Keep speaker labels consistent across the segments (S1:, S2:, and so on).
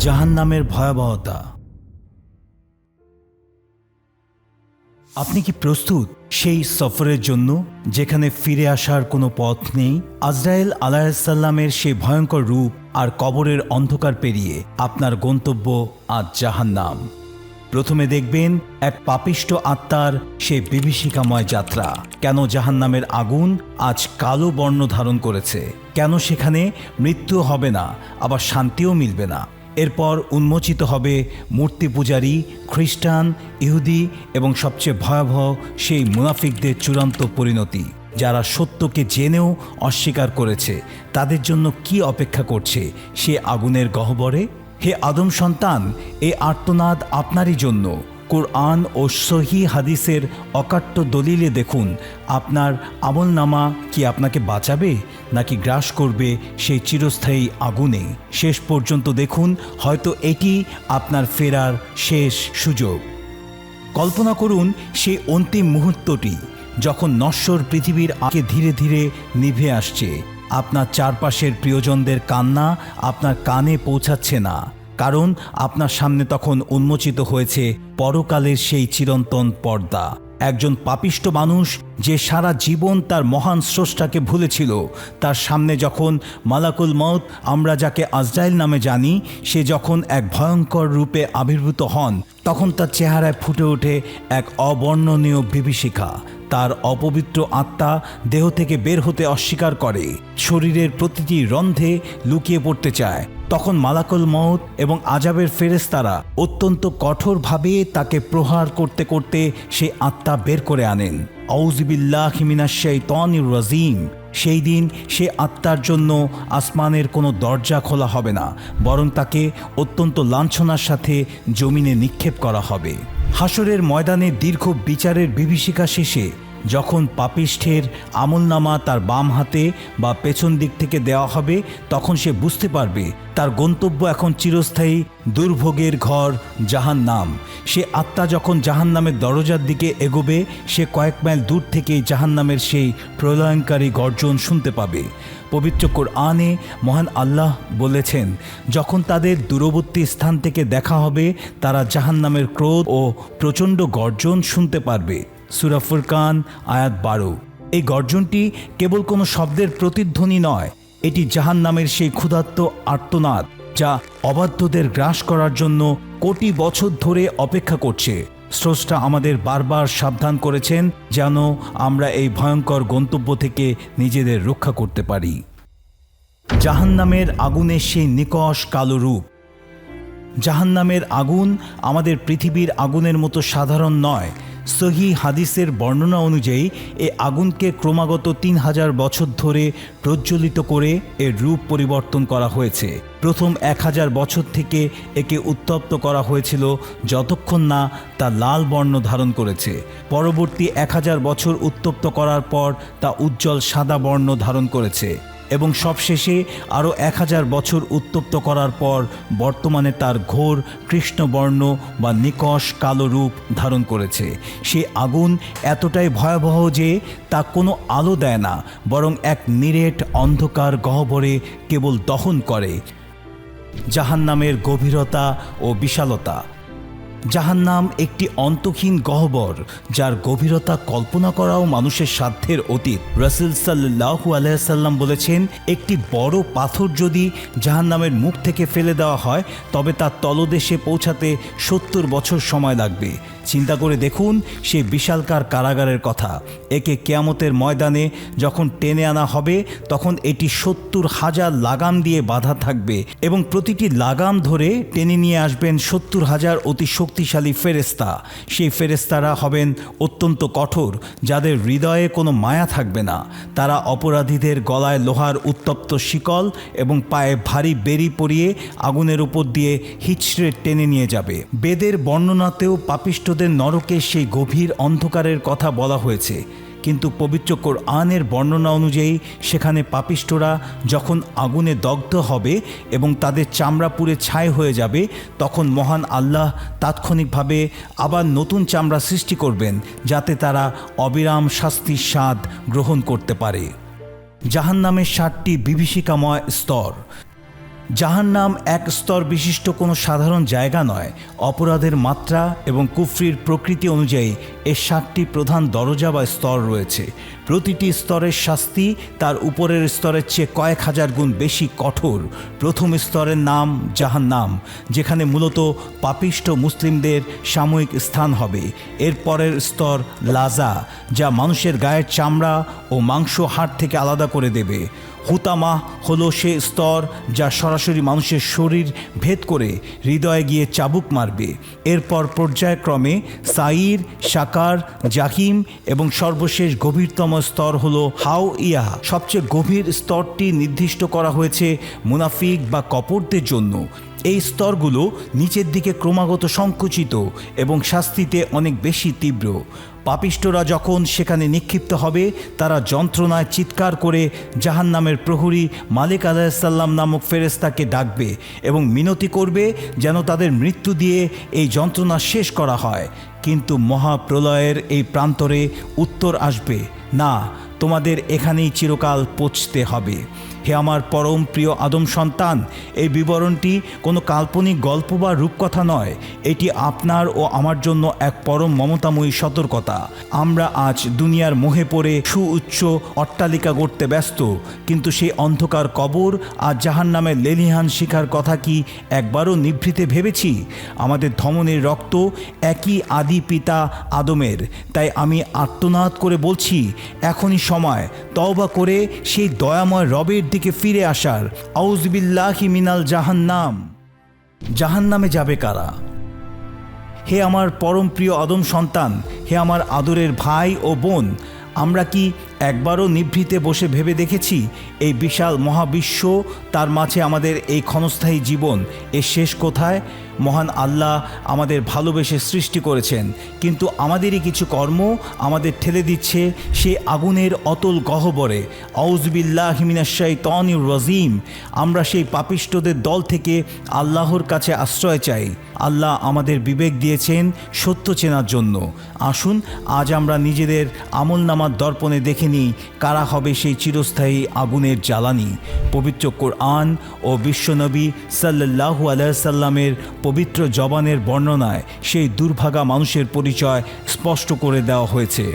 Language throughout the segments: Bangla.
S1: জাহান্নামের ভয়াবহতা। আপনি কি প্রস্তুত সেই সফরের জন্য যেখানে ফিরে আসার কোনো পথ নেই? আজরাইল আলাইহিসসালামের সেই ভয়ঙ্কর রূপ আর কবরের অন্ধকার পেরিয়ে আপনার গন্তব্য আজ জাহান্নাম। প্রথমে দেখবেন এক পাপিষ্ট আত্মার সেই বিভীষিকাময় যাত্রা। কেন জাহান্নামের আগুন আজ কালো বর্ণ ধারণ করেছে, কেন সেখানে মৃত্যু হবে না, আবার শান্তিও মিলবে না। এরপর উন্মোচিত হবে মূর্তি পূজারী, খ্রিস্টান, ইহুদি এবং সবচেয়ে ভয়াবহ সেই মুনাফিকদের চূড়ান্ত পরিণতি, যারা সত্যকে জেনেও অস্বীকার করেছে। তাদের জন্য কি অপেক্ষা করছে সে আগুনের গহ্বরে? হে আদম সন্তান, এই আর্তনাদ আপনারই জন্য। কোরআন ও সহি হাদিসের অকাট্য দলিলে দেখুন আপনার আমলনামা কি আপনাকে বাঁচাবে নাকি গ্রাস করবে সেই চিরস্থায়ী আগুনে। শেষ পর্যন্ত দেখুন, হয়তো এটি আপনার ফেরার শেষ সুযোগ। কল্পনা করুন সেই অন্তিম মুহূর্তটি যখন নশ্বর পৃথিবীর আগে ধীরে ধীরে নিভে আসছে। আপনার চারপাশের প্রিয়জনদের কান্না আপনার কানে পৌঁছাচ্ছে না, কারণ আপনার সামনে তখন উন্মোচিত হয়েছে পরকালের সেই চিরন্তন পর্দা। একজন পাপিষ্ট মানুষ যে সারা জীবন তার মহান স্রষ্টাকে ভুলেছিল, তার সামনে যখন মালাকুল মউত, আমরা যাকে আজরাইল নামে জানি, সে যখন এক ভয়ঙ্কর রূপে আবির্ভূত হন, তখন তার চেহারায় ফুটে ওঠে এক অবর্ণনীয় বিভীষিকা। তার অপবিত্র আত্মা দেহ থেকে বের হতে অস্বীকার করে, শরীরের প্রতিটি রন্ধ্রে লুকিয়ে পড়তে চায়। তখন মালাকুল মউত এবং আযাবের ফেরেশতারা অত্যন্ত কঠোরভাবে তাকে প্রহার করতে করতে সেই আত্মা বের করে আনেন। আউযুবিল্লাহি মিনাশ শাইতানির রাজিম। সেই দিন সে আত্মার জন্য আসমানের কোনো দরজা খোলা হবে না, বরং তাকে অত্যন্ত লাঞ্ছনার সাথে জমিনে নিক্ষেপ করা হবে। হাসরের ময়দানে দীর্ঘ বিচারের বিভীষিকা শেষে যখন পাপিষ্ঠের আমলনামা তার বাম হাতে বা পেছন দিক থেকে দেওয়া হবে, তখন সে বুঝতে পারবে তার গন্তব্য এখন চিরস্থায়ী দুর্ভোগের ঘর জাহান্নাম। সে আত্মা যখন জাহান্নামের দরজার দিকে এগোবে, সে কয়েক মাইল দূর থেকেই জাহান্নামের সেই প্রলয়ঙ্কারী গর্জন শুনতে পাবে। পবিত্র কোরআনে মহান আল্লাহ বলেছেন, যখন তাদের দূরবর্তী স্থান থেকে দেখা হবে, তারা জাহান্নামের ক্রোধ ও প্রচণ্ড গর্জন শুনতে পারবে। সূরা ফুরকান আয়াত 12। এই গর্জনটি কেবল কোনো শব্দের প্রতিধ্বনি নয়, এটি জাহান্নামের সেই ক্ষুধার্ত আর্তনাদ, যা অবাধ্যদের গ্রাস করার জন্য কোটি বছর ধরে অপেক্ষা করছে। স্রষ্টা আমাদের বারবার সাবধান করেছেন যেন আমরা এই ভয়ঙ্কর গন্তব্য থেকে নিজেদের রক্ষা করতে পারি। জাহান্নামের আগুনের সেই নিকষ কালো রূপ। জাহান্নামের আগুন আমাদের পৃথিবীর আগুনের মতো সাধারণ নয়। সহি হাদিসের বর্ণনা অনুযায়ী এই আগুনকে ক্রমাগত 3000 বছর ধরে প্রজ্বলিত করে এর রূপ পরিবর্তন করা হয়েছে। প্রথম 1000 বছর থেকে একে উত্তপ্ত করা হয়েছিল যতক্ষণ না তা লাল বর্ণ ধারণ করেছে। পরবর্তী 1000 বছর উত্তপ্ত করার পর তা উজ্জ্বল সাদা বর্ণ ধারণ করেছে এবং সবশেষে আরও 1000 বছর উত্তপ্ত করার পর বর্তমানে তার ঘোর কৃষ্ণবর্ণ বা নিকষ কালো রূপ ধারণ করেছে। সে আগুন এতটাই ভয়াবহ যে তা কোনো আলো দেয় না, বরং এক নিরেট অন্ধকার গহ্বরে কেবল দহন করে। জাহান্নামের গভীরতা ও বিশালতা। জাহান্নাম একটি অন্তহীন গহ্বর, যার গভীরতা কল্পনা করাও মানুষের সাধ্যের অতীত। রাসূল সাল্লাল্লাহু আলাইহি সাল্লাম বলেছেন, একটি বড় পাথর যদি জাহান্নামের মুখ থেকে ফেলে দেওয়া হয়, তবে তার তলদেশে পৌঁছাতে 70 বছর সময় লাগবে। চিন্তা করে দেখুন সেই বিশালকার কারাগারের কথা। একে কিয়ামতের ময়দানে যখন টেনে আনা হবে, তখন এটি 70,000 লাগাম দিয়ে বাঁধা থাকবে এবং প্রতিটি লাগাম ধরে টেনে নিয়ে আসবেন 70,000 অতি শক্তিশালী ফেরেশতা। সেই ফেরেশতারা হবেন অত্যন্ত কঠোর, যাদের হৃদয়ে কোনো মায়া থাকবে না। তারা অপরাধীদের গলায় লোহার উত্তপ্ত শিকল এবং পায়ে ভারী বেড়ি পরিয়ে আগুনের উপর দিয়ে হিচড়ে টেনে নিয়ে যাবে। বেদের বর্ণনাতেও পাপিষ্ট নরকে সেই গভীর অন্ধকারের কথা বলা হয়েছে, কিন্তু পবিত্র কোরআনের বর্ণনা অনুযায়ী সেখানে পাপিষ্টরা যখন আগুনে দগ্ধ হবে এবং তাদের চামড়া পুড়ে ছাই হয়ে যাবে, তখন মহান আল্লাহ তাৎক্ষণিকভাবে আবার নতুন চামড়া সৃষ্টি করবেন, যাতে তারা অবিরাম শাস্তির স্বাদ গ্রহণ করতে পারে। জাহান্নামের 7টি বিভীষিকাময় স্তর। জাহান্নাম এক স্তর বিশিষ্ট কোনো সাধারণ জায়গা নয়। অপরাধের মাত্রা এবং কুফরির প্রকৃতি অনুযায়ী এর 7টি প্রধান দরজা বা স্তর রয়েছে। প্রতিটি স্তরের শাস্তি তার উপরের স্তরের চেয়ে কয়েক হাজার গুণ বেশি কঠোর। প্রথম স্তরের নাম জাহান্নাম, যেখানে মূলত পাপিষ্ঠ মুসলিমদের সাময়িক স্থান হবে। এর পরের স্তর লাজা, যা মানুষের গায়ের চামড়া ও মাংস হাড় থেকে আলাদা করে দেবে। হুতামা হলো সে স্তর যা সরাসরি মানুষের শরীর ভেদ করে হৃদয়ে গিয়ে চাবুক মারবে। এরপর পর্যায়ক্রমে সাইর, সাকার, জাহিম এবং সর্বশেষ গভীরতম স্তর হলো হাও ইয়া। সবচেয়ে গভীর স্তরটি নির্দিষ্ট করা হয়েছে মুনাফিক বা কপটদের জন্য। এই স্তরগুলো নিচের দিকে ক্রমাগত সংকুচিত এবং শাস্তিতে অনেক বেশি তীব্র। পাপিষ্টরা যখন সেখানে নিক্ষিপ্ত হবে, তারা যন্ত্রণায় চিৎকার করে জাহান্নামের প্রহরী মালিক আলাইহিসসালাম নামক ফেরেশতাকে ডাকবে এবং মিনতি করবে যেন তাদের মৃত্যু দিয়ে এই যন্ত্রণা শেষ করা হয়। কিন্তু মহাপ্রলয়ের এই প্রান্তরে উত্তর আসবে, না, তোমাদের এখানেই চিরকাল পৌঁছতে হবে। হে আমার পরম প্রিয় আদম সন্তান, এই বিবরণটি কোনো কাল্পনিক গল্প বা রূপকথা নয়। এটি আপনার ও আমার জন্য এক পরম মমতাময়ী সতর্কতা। আমরা আজ দুনিয়ার মোহে পড়ে সুউচ্চ অট্টালিকা গড়তে ব্যস্ত, কিন্তু সেই অন্ধকার কবর আর জাহান্নামের লেলিহান শিখার কথা কি একবারও নিভৃতে ভেবেছি? আমাদের ধমনের রক্ত একই আদি পিতা আদমের। তাই আমি আর্তনাদ করে বলছি, এখনই সময় তওবা করে সেই দয়াময় রবের দিকে ফিরে আসার। আউযু বিল্লাহি মিনাল জাহান্নাম। জাহান্নামে যাবে কারা? হে আমার পরম প্রিয় আদম সন্তান, হে আমার আদরের ভাই ও বোন, আমরা কি একবারও নিভৃতে বসে ভেবে দেখেছি এই বিশাল মহাবিশ্ব, তার মাঝে আমাদের এই ক্ষণস্থায়ী জীবন, এর শেষ কোথায়? মহান আল্লাহ আমাদের ভালোবেসে সৃষ্টি করেছেন, কিন্তু আমাদেরই কিছু কর্ম আমাদের ঠেলে দিচ্ছে সেই আগুনের অতল গহ্বরে। আউযু বিল্লাহি মিনাশ শাইতানির রাজিম। আমরা সেই পাপিষ্ঠদের দল থেকে আল্লাহর কাছে আশ্রয় চাই। আল্লাহ আমাদের বিবেক দিয়েছেন সত্য চেনার জন্য। আসুন আজ আমরা নিজেদের আমলনামার দর্পণে দেখে নিই কারা হবে সেই চিরস্থায়ী আগুনের জ্বালানি। পবিত্র কোরআন ও বিশ্বনবী সাল্লাল্লাহু আলাইহি সাল্লামের পবিত্র জবানের বর্ণনায় সেই দুর্ভাগা মানুষের পরিচয় স্পষ্ট করে দেওয়া হয়েছে।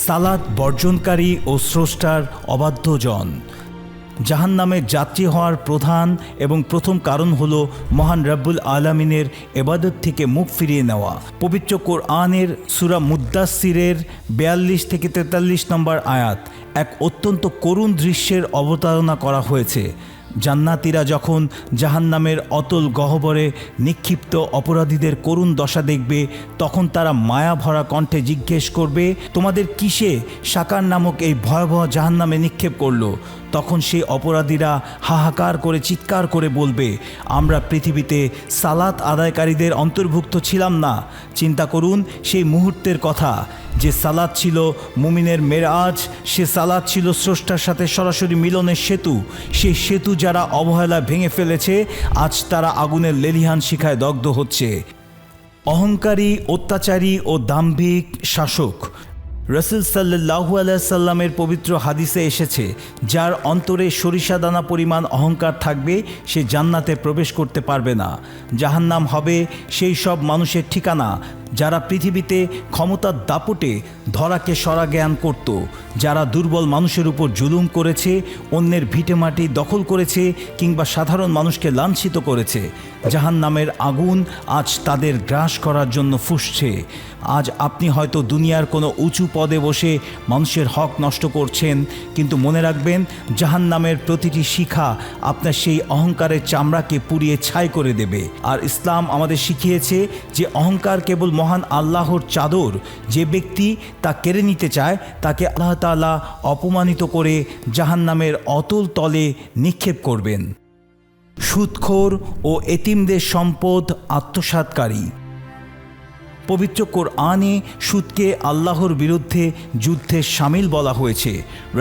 S1: সালাত বর্জনকারী ও স্রষ্টার অবাধ্য জন। জাহান্নামের যাত্রী হওয়ার প্রধান এবং প্রথম কারণ হলো মহান রব্বুল আলামিনের ইবাদত থেকে মুখ ফিরিয়ে নেওয়া। পবিত্র কোরআনের সূরা মুদ্দাসসিরের 42 থেকে 43 নম্বর আয়াত এক অত্যন্ত করুণ দৃশ্যের অবতারণা করা হয়েছে। জান্নাতীরা যখন জাহান্নামের অতল গহ্বরে নিক্ষিপ্ত অপরাধীদের করুণ দশা দেখবে, তখন তারা মায়া ভরা কণ্ঠে জিজ্ঞেস করবে, তোমাদের কিসে সাকার নামক এই ভয়াবহ জাহান্নামে নিক্ষেপ করলো? তখন সেই অপরাধীরা হাহাকার করে চিৎকার করে বলবে, আমরা পৃথিবীতে সালাত আদায়কারীদের অন্তর্ভুক্ত ছিলাম না। চিন্তা করুন সেই মুহূর্তের কথা, যে সালাত ছিল মুমিনের মেরাজ, সে সালাত ছিল স্রষ্টার সাথে সরাসরি মিলনের সেতু। সেই সেতু যারা অবহেলা ভেঙে ফেলেছে, আজ তারা আগুনের লেলিহান শিখায় দগ্ধ হচ্ছে। অহংকারী, অত্যাচারী ও দাম্ভিক শাসক। রাসূল সাল্লাল্লাহু আলাইহি সাল্লামের পবিত্র হাদিসে এসেছে, যার অন্তরে সরিষা দানা পরিমাণ অহংকার থাকবে সে জান্নাতে প্রবেশ করতে পারবে না। জাহান্নাম হবে সেই সব মানুষের ঠিকানা যারা পৃথিবীতে ক্ষমতার দাপটে ধরাকে সরা জ্ঞান করত, যারা দুর্বল মানুষের উপর জুলুম করেছে, অন্যের ভিটেমাটি দখল করেছে কিংবা সাধারণ মানুষকে লাঞ্ছিত করেছে। জাহান্নামের আগুন আজ তাদের গ্রাস করার জন্য ফুঁসছে। আজ আপনি হয়তো দুনিয়ার কোনো উঁচু পদে বসে মানুষের হক নষ্ট করছেন, কিন্তু মনে রাখবেন জাহান্নামের প্রতিটি শিখা আপনার সেই অহংকারের চামড়াকে পুড়িয়ে ছাই করে দেবে। আর ইসলাম আমাদের শিখিয়েছে যে অহংকার কেবল মহান আল্লাহর চাদর। যে ব্যক্তি তা কেড়ে নিতে চায় তাকে আল্লাহ তাআলা অপমানিত করে জাহান্নামের অতল তলে নিক্ষেপ করবেন। সুদখোর ও এতিমদের সম্পদ আত্মসাৎকারী। পবিত্র কোরআনে সুদকে আল্লাহর বিরুদ্ধে যুদ্ধে সামিল বলা হয়েছে।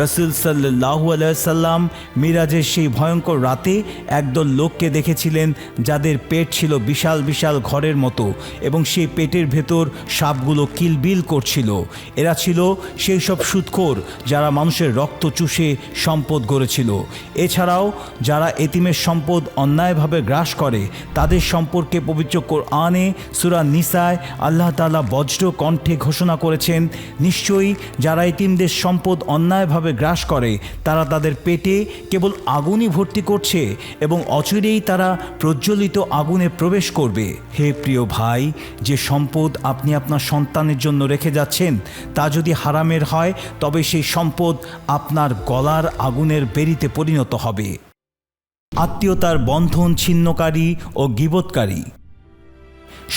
S1: রাসূল সাল্লাল্লাহু আলাইহি সাল্লাম মিরাজের সেই ভয়ঙ্কর রাতে একদল লোককে দেখেছিলেন যাদের পেট ছিল বিশাল বিশাল ঘরের মতো এবং সেই পেটের ভেতর সাপগুলো কিলবিল করছিল। এরা ছিল সেই সব সুদখোর যারা মানুষের রক্ত চুষে সম্পদ গড়েছিল। এছাড়াও যারা এতিমের সম্পদ অন্যায়ভাবে গ্রাস করে তাদের সম্পর্কে পবিত্র কোরআনে সূরা নিসায় আল্লাহ তাআলা বজ্র কণ্ঠে ঘোষণা করেছেন, নিশ্চয়ই যারা এতিমদের সম্পদ অন্যায়ভাবে গ্রাস করে তারা তাদের পেটে কেবল আগুনই ভর্তি করছে এবং অচিরেই তারা প্রজ্বলিত আগুনে প্রবেশ করবে। হে প্রিয় ভাই, যে সম্পদ আপনি আপনার সন্তানের জন্য রেখে যাচ্ছেন তা যদি হারামের হয় তবে সেই সম্পদ আপনার গলার আগুনের বেরিতে পরিণত হবে। আত্মীয়তার বন্ধন ছিন্নকারী ও গীবতকারী।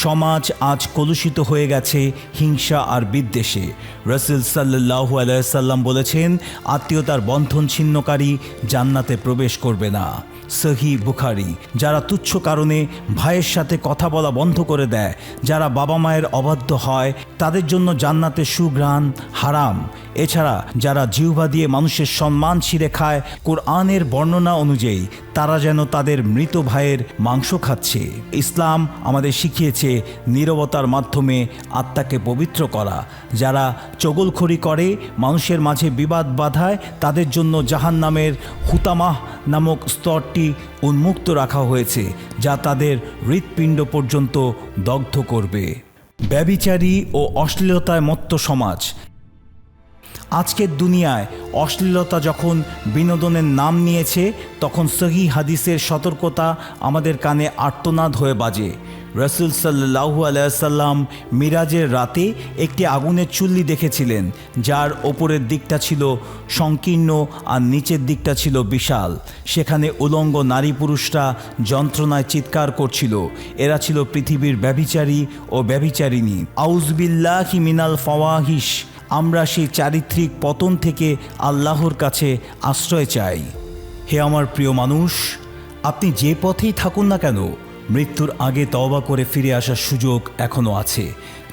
S1: সমাজ আজ কলুষিত হয়ে গেছে হিংসা আর বিদ্বেষে। রাসূল সাল্লাল্লাহু আলাইহি সাল্লাম বলেছেন, আত্মীয়তার বন্ধন ছিন্নকারী জান্নাতে প্রবেশ করবে না। সহিহ বুখারী। যারা তুচ্ছ কারণে ভাইয়ের সাথে কথা বলা বন্ধ করে দেয়, যারা বাবা মায়ের অবাধ্য হয়, তাদের জন্য জান্নাতে সুঘ্রাণ হারাম। এছাড়া যারা জিহ্বা দিয়ে মানুষের সম্মান ছিঁড়ে খায়, কোরআনের বর্ণনা অনুযায়ী তারা যেন তাদের মৃত ভাইয়ের মাংস খাচ্ছে। ইসলাম আমাদের শিখিয়েছে নীরবতার মাধ্যমে আত্মাকে পবিত্র করা। যারা চগলখড়ি করে, মানুষের মাঝে বিবাদ বাধায়, তাদের জন্য জাহান্নামের হুতামাহ নামক স্তরটি উন্মুক্ত রাখা হয়েছে, যা তাদের হৃৎপিণ্ড পর্যন্ত দগ্ধ করবে। ব্যভিচারী ও অশ্লীলতায় মত্ত সমাজ। আজকের দুনিয়ায় অশ্লীলতা যখন বিনোদনের নাম নিয়েছে, তখন সহিহ হাদিসের সতর্কতা আমাদের কানে আর্তনাদ হয়ে বাজে। রাসূল সাল্লাল্লাহু আলাইহি সাল্লাম মিরাজের রাতে একটি আগুনের চুল্লি দেখেছিলেন, যার ওপরের দিকটা ছিল সংকীর্ণ আর নিচের দিকটা ছিল বিশাল। সেখানে উলঙ্গ নারী পুরুষরা যন্ত্রণায় চিৎকার করছিল। এরা ছিল পৃথিবীর ব্যভিচারী ও ব্যভিচারিণী। আউযুবিল্লাহি মিনাল ফাওয়াহিশ। আমরা সেই চারিত্রিক পতন থেকে আল্লাহর কাছে আশ্রয় চাই। হে আমার প্রিয় মানুষ, আপনি যে পথেই থাকুন না কেন, মৃত্যুর আগে তওবা করে ফিরে আসার সুযোগ এখনও আছে।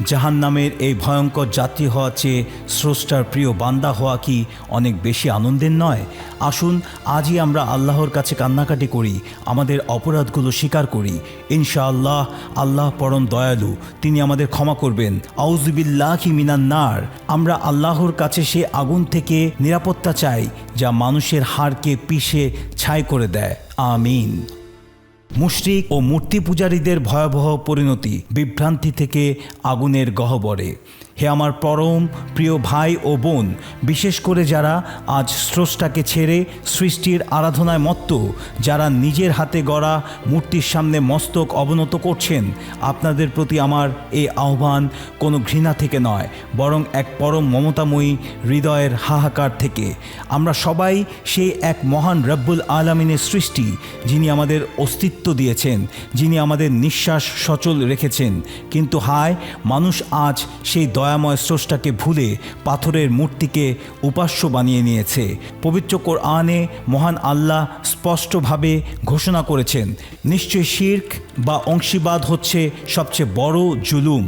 S1: জাহান্নামের এই ভয়ঙ্কর যাত্রী হওয়া চেয়ে স্রষ্টার প্রিয় বান্দা হওয়া কি অনেক বেশি আনন্দের নয়? আসুন আজই আমরা আল্লাহর কাছে কান্নাকাটি করি, আমাদের অপরাধগুলো স্বীকার করি। ইনশাআল্লাহ আল্লাহ পরম দয়ালু, তিনি আমাদের ক্ষমা করবেন। আউযুবিল্লাহি মিনান নার। আমরা আল্লাহর কাছে সে আগুন থেকে নিরাপত্তা চাই যা মানুষের হাড়কে পিষে ছাই করে দেয়। আমিন। মুশরিক ও মূর্তি পূজারীদের ভয়াবহ পরিণতি। বিভ্রান্তি থেকে আগুনের গহ্বরে। হে আমার পরম প্রিয় ভাই ও বোন, বিশেষ করে যারা আজ স্রষ্টাকে ছেড়ে সৃষ্টির আরাধনায় মত্ত, যারা নিজের হাতে গড়া মূর্তির সামনে মস্তক অবনত করছেন, আপনাদের প্রতি আমার এই আহ্বান কোনো ঘৃণা থেকে নয়, বরং এক পরম মমতাময়ী হৃদয়ের হাহাকার থেকে। আমরা সবাই সেই এক মহান রব্বুল আলামিনের সৃষ্টি, যিনি আমাদের অস্তিত্ব দিয়েছেন, যিনি আমাদের নিঃশ্বাস সচল রেখেছেন। কিন্তু হায়, মানুষ আজ সেই দয়াময় স্রষ্টাকে ভুলে পাথরের মূর্তিকে উপাস্য বানিয়ে নিয়েছে। পবিত্র কোরআনে মহান আল্লাহ স্পষ্টভাবে ঘোষণা করেছেন, নিশ্চয়ই শিরক বা অংশীবাদ হচ্ছে সবচেয়ে বড় জুলুম।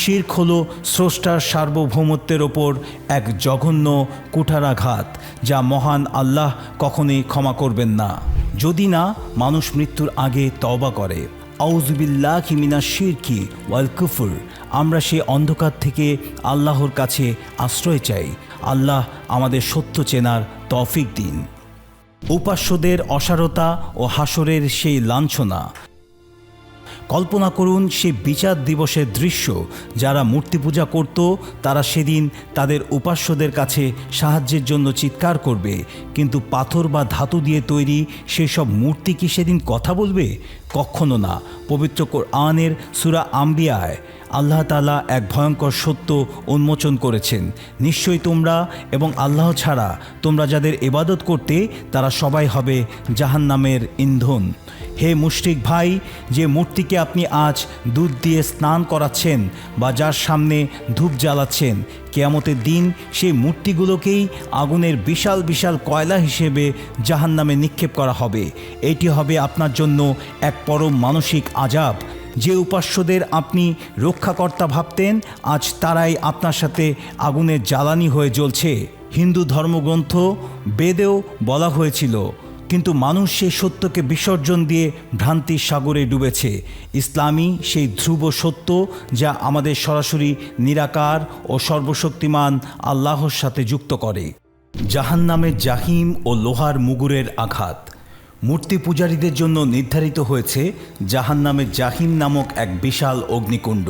S1: শিরক হলো স্রষ্টার সার্বভৌমত্বের ওপর এক জঘন্য কুঠারাঘাত, যা মহান আল্লাহ কখনোই ক্ষমা করবেন না, যদি না মানুষ মৃত্যুর আগে তওবা করে। আউযুবিল্লাহি মিনাশ শিরকি ওয়াল কুফর। আমরা সেই অন্ধকার থেকে আল্লাহর কাছে আশ্রয় চাই। আল্লাহ আমাদের সত্য চেনার তৌফিক দিন। উপাস্যদের অসারতা ও হাসরের সেই লাঞ্ছনা। কল্পনা করুন সেই বিচার দিবসের দৃশ্য। যারা মূর্তি পূজা করত তারা সেদিন তাদের উপাস্যদের কাছে সাহায্যের জন্য চিৎকার করবে, কিন্তু পাথর বা ধাতু দিয়ে তৈরি সেসব মূর্তি কি সেদিন কথা বলবে? কখনো না। পবিত্র কোরআনের সূরা আম্বিয়ায় আল্লাহ তাআলা এক ভয়ঙ্কর সত্য উন্মোচন করেছেন, নিশ্চয়ই তোমরা এবং আল্লাহ ছাড়া তোমরা যাদের ইবাদত করতে তারা সবাই হবে জাহান্নামের ইন্ধন। হে মুশরিক ভাই, যে মূর্তিকে আপনি আজ দুধ দিয়ে স্নান করাচ্ছেন বা যার সামনে ধূপ জ্বালাচ্ছেন, কিয়ামতের দিন সেই মূর্তিগুলোকেই আগুনের বিশাল বিশাল কয়লা হিসেবে জাহান্নামে নিক্ষেপ করা হবে। এটি হবে আপনার জন্য এক পরম মানসিক আযাব। যে উপাস্যদের আপনি রক্ষাকর্তা ভাবতেন, আজ তারাই আপনার সাথে আগুনের জ্বালানি হয়ে জ্বলছে। হিন্দু ধর্মগ্রন্থ বেদেও বলা হয়েছিল, কিন্তু মানুষ সেই সত্যকে বিসর্জন দিয়ে ভ্রান্তির সাগরে ডুবেছে। ইসলামই সেই ধ্রুব সত্য, যা আমাদের সরাসরি নিরাকার ও সর্বশক্তিমান আল্লাহর সাথে যুক্ত করে। জাহান্নামের জাহিম ও লোহার মুগুরের আঘাত। মূর্তি পূজারীদের জন্য নির্ধারিত হয়েছে জাহান্নামের জাহিম নামক এক বিশাল অগ্নিকুণ্ড।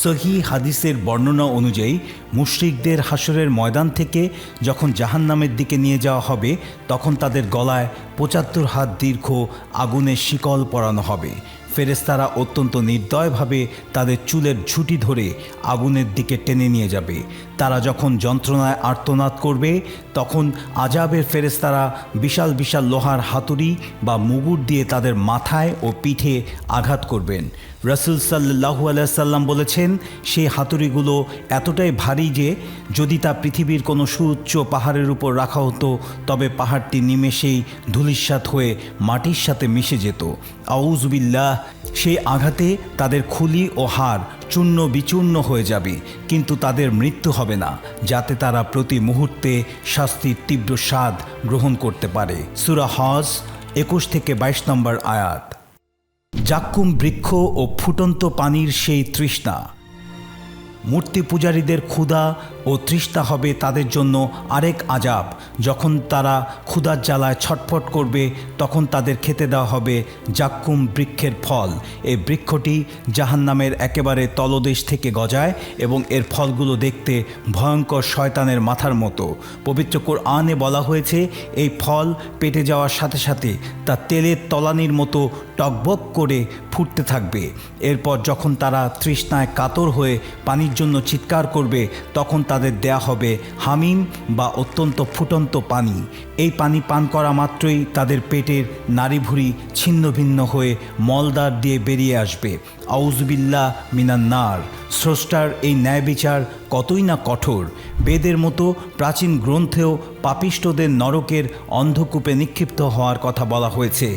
S1: সহি হাদিসের বর্ণনা অনুযায়ী মুশরিকদের হাসরের ময়দান থেকে যখন জাহান্নামের দিকে নিয়ে যাওয়া হবে, তখন তাদের গলায় ৭৫ হাত দীর্ঘ আগুনের শিকল পরানো হবে। ফেরেশতারা অত্যন্ত নির্দয়ভাবে তাদের চুলের ঝুঁটি ধরে আগুনের দিকে টেনে নিয়ে যাবে। তারা যখন যন্ত্রণায় আর্তনাদ করবে, তখন আজাবের ফেরেশতারা বিশাল বিশাল লোহার হাতুড়ি বা মুগুর দিয়ে তাদের মাথায় ও পিঠে আঘাত করবেন। রাসূল সাল্লাল্লাহু আলাইহি সাল্লাম বলেছেন, সেই হাতুড়িগুলো এতটাই ভারী যে যদি তা পৃথিবীর কোনো সুউচ্চ পাহাড়ের উপর রাখা হতো, তবে পাহাড়টি নিমেষেই ধূলিসাৎ হয়ে মাটির সাথে মিশে যেত। আউযুবিল্লাহ। সেই আঘাতে তাদের খুলি ও হাড় চূর্ণ বিচূর্ণ হয়ে যাবে, কিন্তু তাদের মৃত্যু হবে না, যাতে তারা প্রতি মুহূর্তে শাস্তির তীব্র স্বাদ গ্রহণ করতে পারে। সূরা হজ ২১ থেকে ২২ নম্বর আয়াত। জাক্কুম বৃক্ষ ও ফুটন্ত পানির সেই তৃষ্ণা। মূর্তি পূজারীদের ক্ষুধা ও তৃষ্ণা হবে তাদের জন্য আরেক আযাব। যখন তারা ক্ষুধার জ্বালায় ছটফট করবে, তখন তাদের খেতে দেওয়া হবে জাক্কুম বৃক্ষের ফল। এই বৃক্ষটি জাহান্নামের একেবারে তলদেশ থেকে গজায় এবং এর ফলগুলো দেখতে ভয়ঙ্কর শয়তানের মাথার মতো। পবিত্র কোরআনে বলা হয়েছে, এই ফল পেটে যাওয়ার সাথে সাথে তা তেলের তলানির মতো টকবক করে ফুটতে থাকবে। এরপর যখন তারা তৃষ্ণায় কাতর হয়ে পানির জন্য চিৎকার করবে, তখন তাদের দেয়া হবে হামিম বা অত্যন্ত ফুটন্ত পানি। এই পানি পান করা মাত্রই তাদের পেটের নাড়িভুড়ি ছিন্ন ভিন্ন হয়ে মলদ্বার দিয়ে বেরিয়ে আসবে। আউযুবিল্লাহ মিনান নার। স্রষ্টার এই ন্যায় বিচার কতই না কঠোর। বেদের মতো প্রাচীন গ্রন্থেও পাপিষ্ঠদের নরকের অন্ধকূপে নিক্ষিপ্ত হওয়ার কথা বলা হয়েছে,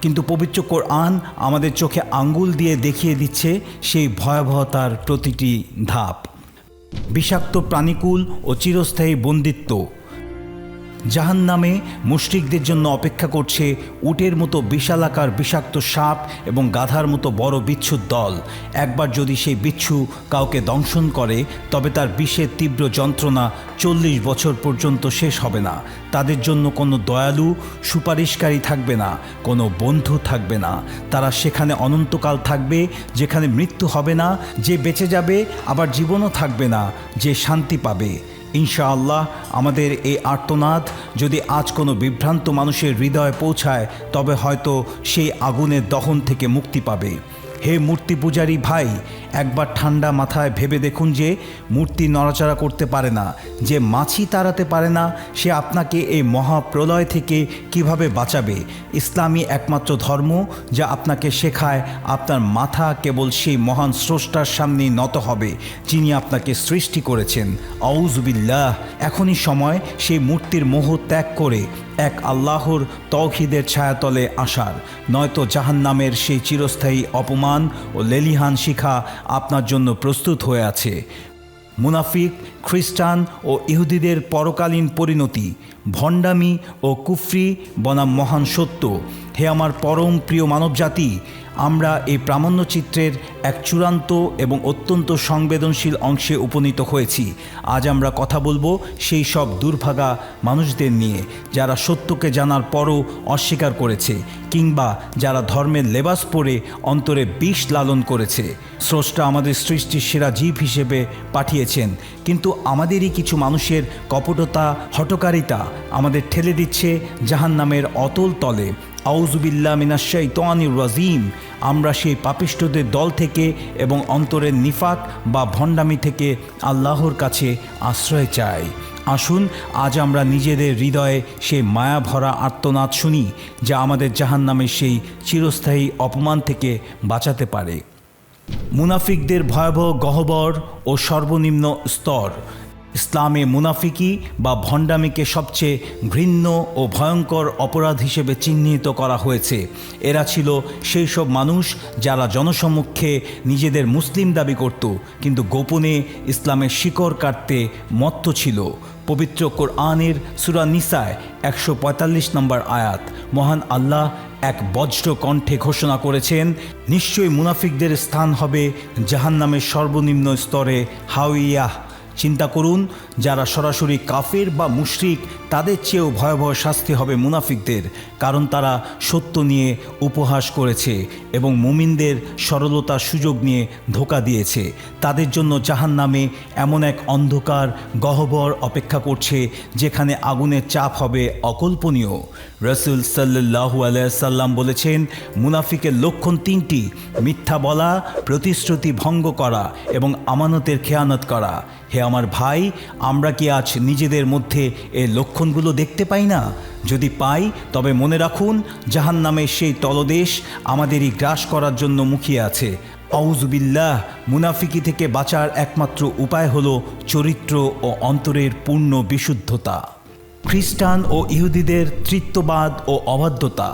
S1: কিন্তু পবিত্র কোরআন আমাদের চোখে আঙ্গুল দিয়ে দেখিয়ে দিচ্ছে সেই ভয়াবহতার প্রতিটি ধাপ। বিষাক্ত প্রাণীকুল ও চিরস্থায়ী বন্দিত্ব। জাহান্নামে মুশরিকদের জন্য অপেক্ষা করছে উটের মতো বিশালাকার বিষাক্ত সাপ এবং গাধার মতো বড় বিচ্ছুর দল। একবার যদি সেই বিচ্ছু কাউকে দংশন করে, তবে তার বিষের তীব্র যন্ত্রণা ৪০ বছর পর্যন্ত শেষ হবে না। তাদের জন্য কোনো দয়ালু সুপারিশকারী থাকবে না, কোনো বন্ধু থাকবে না। তারা সেখানে অনন্তকাল থাকবে, যেখানে মৃত্যু হবে না, যে বেঁচে যাবে আবার জীবনও থাকবে না, যে শান্তি পাবে। ইনশাআল্লাহ আমাদের এই আর্তনাদ যদি আজ কোনো বিভ্রান্ত মানুষের হৃদয়ে পৌঁছায়, তবে হয়তো সেই আগুনের দহন থেকে মুক্তি পাবে। হে মূর্তি পূজারী ভাই, একবার ঠান্ডা মাথায় ভেবে দেখুন যে মূর্তি নড়াচড়া করতে পারে না, যে মাছি তাড়াতে পারে না, সে আপনাকে এই মহাপ্রলয় থেকে কিভাবে বাঁচাবে? ইসলামই একমাত্র ধর্ম যা আপনাকে শেখায় আপনার মাথা কেবল সেই মহান স্রষ্টার সামনেই নত হবে, যিনি আপনাকে সৃষ্টি করেছেন। আউযুবিল্লাহ। এখনই সময় সেই মূর্তির মোহ ত্যাগ করে এক আল্লাহর তৌহিদের ছায়াতলে আসার, নয়তো জাহান্নামের সেই চিরস্থায়ী অপমান ও লেলিহান শিখা আপনার জন্য প্রস্তুত হয়ে আছে। মুনাফিক, খ্রিস্টান ও ইহুদিদের পরকালীন পরিণতি। ভণ্ডামি ও কুফরি বনাম মহান সত্য। হে আমার পরম প্রিয় মানবজাতি, আমরা এই প্রামাণ্যচিত্রের এক চূড়ান্ত এবং অত্যন্ত সংবেদনশীল অংশে উপনীত হয়েছি। আজ আমরা কথা বলবো সেই সব দুর্ভাগা মানুষদের নিয়ে, যারা সত্যকে জানার পরও অস্বীকার করেছে, কিংবা যারা ধর্মের লেবাস পরে অন্তরে বিষ লালন করেছে। স্রষ্টা আমাদের সৃষ্টির সেরা জীব হিসেবে পাঠিয়েছেন, কিন্তু আমাদেরই কিছু মানুষের কপটতা, হঠকারিতা আমাদের ঠেলে দিচ্ছে জাহান্নামের অতল তলে। আউযুবিল্লাহ মিনাশ শাইতানির রাজিম। আমরা সেই পাপিষ্ঠদের দল থেকে এবং অন্তরের নিফাক বা ভণ্ডামি থেকে আল্লাহর কাছে আশ্রয় চাই। আসুন আজ আমরা নিজেদের হৃদয়ে সেই মায়া ভরা আর্তনাদ শুনি, যা আমাদের জাহান্নামের সেই চিরস্থায়ী অপমান থেকে বাঁচাতে পারে। মুনাফিকদের ভয়াবহ গহ্বর ও সর্বনিম্ন স্তর। ইসলামে মুনাফিকি বা ভণ্ডামিকে সবচেয়ে ঘৃণ্য ও ভয়ঙ্কর অপরাধ হিসেবে চিহ্নিত করা হয়েছে। এরা ছিল সেই সব মানুষ যারা জনসম্মুখে নিজেদের মুসলিম দাবি করত, কিন্তু গোপনে ইসলামের শিকড় কাটতে মত্ত ছিল। পবিত্র কোরআনের সূরা নিসায় 145 নম্বর আয়াত, মহান আল্লাহ এক বজ্র কণ্ঠে ঘোষণা করেছেন, নিশ্চয়ই মুনাফিকদের স্থান হবে জাহান্নামের সর্বনিম্ন স্তরে হাওইয়াহ। চিন্তা করুন, যারা সরাসরি কাফের বা মুশরিক তাদের চেয়েও ভয়াবহ শাস্তি হবে মুনাফিকদের, কারণ তারা সত্য নিয়ে উপহাস করেছে এবং মুমিনদের সরলতার সুযোগ নিয়ে ধোঁকা দিয়েছে। তাদের জন্য জাহান্নামে এমন এক অন্ধকার গহ্বর অপেক্ষা করছে যেখানে আগুনের চাপ হবে অকল্পনীয়। রাসূল সাল্লাল্লাহু আলাইহি সাল্লাম বলেছেন, মুনাফিকের লক্ষণ তিনটি: মিথ্যা বলা, প্রতিশ্রুতি ভঙ্গ করা এবং আমানতের খেয়ানত করা। হে আমার ভাই, আমরা কি আজ নিজেদের মধ্যে এই লক্ষণগুলো দেখতে পাই না? যদি পাই তবে মনে রাখুন, জাহান্নামের সেই তলদেশ আমাদেরই গ্রাস করার জন্য মুখিয়ে আছে। আউযুবিল্লাহ। মুনাফিকি থেকে বাঁচার একমাত্র উপায় হলো চরিত্র ও অন্তরের পূর্ণ বিশুদ্ধতা। খ্রিস্টান ও ইহুদিদের তৃত্ববাদ ও অবাধ্যতা।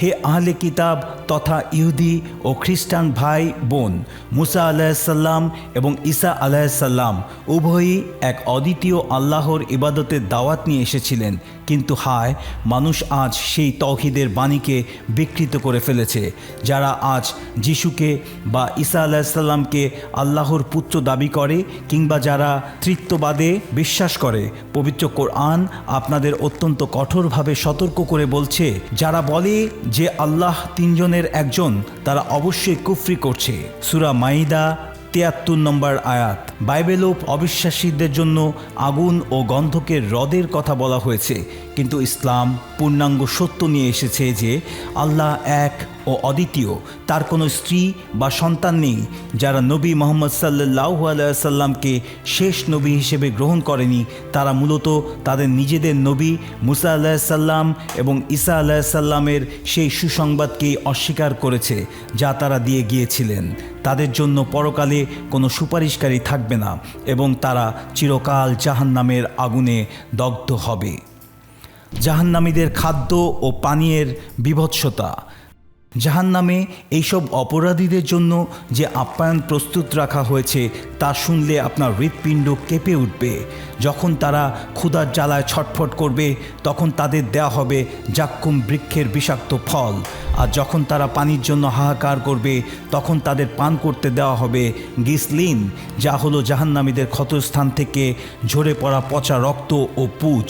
S1: হে আহলে কিতাব তথা ইহুদি ও খ্রিস্টান ভাই বোন, মুসা আলাইহিসসালাম এবং ঈসা আলাইহিসসালাম উভয়ই এক অদ্বিতীয় আল্লাহর ইবাদতের দাওয়াত নিয়ে এসেছিলেন, কিন্তু হায়, মানুষ আজ সেই তাওহীদের বাণীকে বিকৃত করে ফেলেছে। যারা আজ যিশুকে বা ঈসা আলাইহিসসালামকে আল্লাহর পুত্র দাবি করে কিংবা যারা তৃত্ববাদে বিশ্বাস করে, পবিত্র কোরআন আপনাদের অত্যন্ত কঠোরভাবে সতর্ক করে বলছে, যারা বলে যে আল্লাহ তিনজনের একজন, তারা অবশ্যই কুফরি করছে। সূরা মাইদা 73 নম্বর আয়াত। বাইবেলও অবিশ্বাসীদের জন্য আগুন ও গন্ধকের হ্রদের কথা বলা হয়েছে, কিন্তু ইসলাম পূর্ণাঙ্গ সত্য নিয়ে এসেছে যে আল্লাহ এক ও অদ্বিতীয়, তার কোনো স্ত্রী বা সন্তান নেই। যারা নবী মুহাম্মদ সাল্লাল্লাহু আলাইহি সাল্লামকে শেষ নবী হিসেবে গ্রহণ করেনি, তারা মূলত তাদের নিজেদের নবী মুসা আলাইহিস সালাম এবং ঈসা আলাইহিস সালামের সেই সুসংবাদকেই অস্বীকার করেছে যা তারা দিয়ে গিয়েছিলেন। তাদের জন্য পরকালে কোনো সুপারিশকারী থাকবে না এবং তারা চিরকাল জাহান্নামের আগুনে দগ্ধ হবে। জাহান্নামীদের খাদ্য ও পানীয়ের বিভৎসতা। জাহান্নামে এইসব অপরাধীদের জন্য যে আপ্যায়ন প্রস্তুত রাখা হয়েছে তা শুনলে আপনার হৃৎপিণ্ড কেঁপে উঠবে। যখন তারা ক্ষুধার জ্বালায় ছটফট করবে, তখন তাদের দেয়া হবে জাক্কুম বৃক্ষের বিষাক্ত ফল, আর যখন তারা পানির জন্য হাহাকার করবে, তখন তাদের পান করতে দেওয়া হবে গিসলিন, যা হলো জাহান্নামীদের ক্ষতস্থান থেকে ঝরে পড়া পচা রক্ত ও পুঁজ।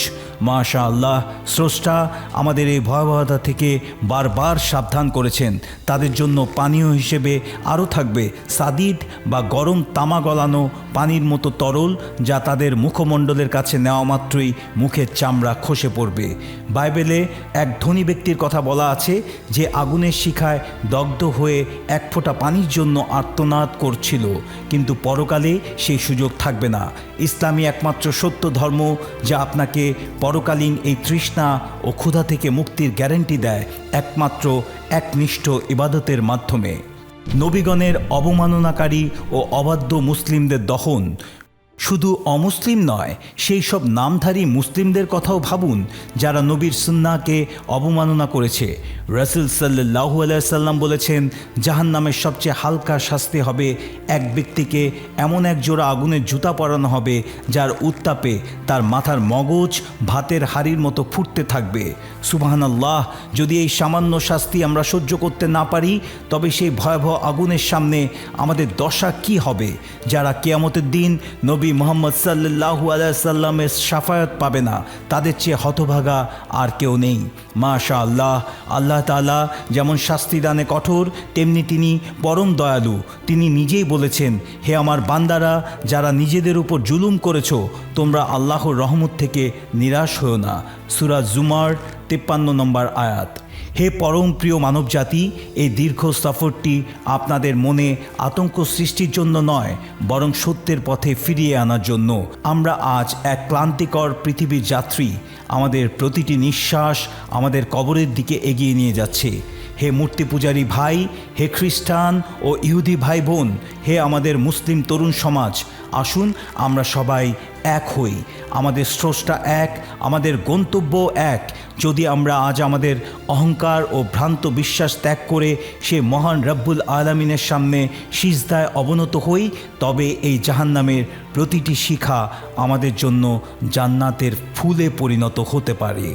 S1: মাশাআল্লাহ, স্রষ্টা আমাদের এই ভয়াবহতা থেকে বারবার সাবধান করেছেন। তাদের জন্য পানীয় হিসেবে আরও থাকবে সাদিদ বা গরম তামা গলানো পানির মতো তরল, যা তাদের মুখমণ্ডলের কাছে নেওয়া মাত্রই মুখের চামড়া খসে পড়বে। বাইবেলে এক ধনী ব্যক্তির কথা বলা আছে যে আগুনের শিখায় দগ্ধ হয়ে এক ফোঁটা পানির জন্য আর্তনাদ করছিল, কিন্তু পরকালে সেই সুযোগ থাকবে না। ইসলামই একমাত্র সত্য ধর্ম যা আপনাকে পরকালীন এই তৃষ্ণা ও ক্ষুধা থেকে মুক্তির গ্যারান্টি দেয় একমাত্র একনিষ্ঠ ইবাদতের মাধ্যমে। নবীগণের অবমাননাকারী ও অবাধ্য মুসলিমদের দহন। শুধু অমুসলিম নয়, সেই সব নামধারী মুসলিমদের কথাও ভাবুন যারা নবীর সুন্নাহকে অবমাননা করেছে। রাসূল সাল্লাল্লাহু আলাইহি সাল্লাম বলেছেন, জাহান্নামের সবচেয়ে হালকা শাস্তি হবে এক ব্যক্তিকে এমন এক জোড়া আগুনের জুতা পরানো হবে যার উত্তাপে তার মাথার মগজ ভাতের হাড়ির মতো ফুটতে থাকবে। সুবহানাল্লাহ, যদি এই সামান্য শাস্তি আমরা সহ্য করতে না পারি, তবে সেই ভয়াবহ আগুনের সামনে আমাদের দশা কি হবে? যারা কিয়ামতের দিন নবী মুহাম্মদ সাল্লাল্লাহু আলাইহি সাল্লামের শাফায়াত পাবে না, তাদের চেয়ে হতভাগা আর কেউ নেই। মাশাআল্লাহ, আল্লাহ তাআলা যেমন শাস্তিদানে কঠোর, তেমনি তিনি পরম দয়ালু। তিনি নিজেই বলেছেন, হে আমার বান্দারা, যারা নিজেদের উপর জুলুম করেছো, তোমরা আল্লাহর রহমত থেকে নিরাশ হও না। সূরা জুমার 53 নম্বর আয়াত। হে পরম প্রিয় মানবজাতি, এই দীর্ঘ সফরটি আপনাদের মনে আতঙ্ক সৃষ্টির জন্য নয়, বরং সত্যের পথে ফিরিয়ে আনার জন্য। আমরা আজ এক ক্লান্তিকর পৃথিবীর যাত্রী। আমাদের প্রতিটি নিঃশ্বাস আমাদের কবরের দিকে এগিয়ে নিয়ে যাচ্ছে। হে মূর্তি পূজারী ভাই, হে খ্রিস্টান ও ইহুদি ভাই বোন, হে আমাদের মুসলিম তরুণ সমাজ, আসুন আমরা সবাই এক হই। আমাদের স্রষ্টা এক, আমাদের গন্তব্য এক। যদি আমরা আজ আমাদের অহংকার ও ভ্রান্ত বিশ্বাস ত্যাগ করে সে মহান রব্বুল আলামিনের সামনে সিজদায় অবনত হই, তবে এই জাহান্নামের প্রতিটি শিখা আমাদের জন্য জান্নাতের ফুলে পরিণত হতে পারে।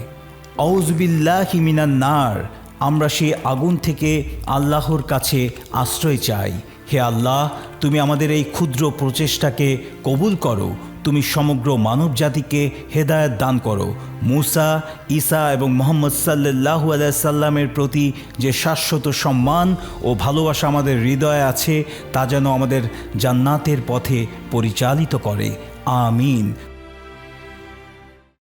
S1: আউযুবিল্লাহি মিনান নার, আমরা সেই আগুন থেকে আল্লাহর কাছে আশ্রয় চাই। হে আল্লাহ, তুমি আমাদের এই ক্ষুদ্র প্রচেষ্টাকে কবুল করো। তুমি সমগ্র মানব জাতিকে হেদায়েত দান করো। মুসা, ঈসা এবং মুহাম্মদ সাল্লাল্লাহু আলাইহি সাল্লামের প্রতি যে শাশ্বত সম্মান ও ভালোবাসা আমাদের হৃদয়ে আছে, তা যেন আমাদের জান্নাতের পথে পরিচালিত করে। আমিন।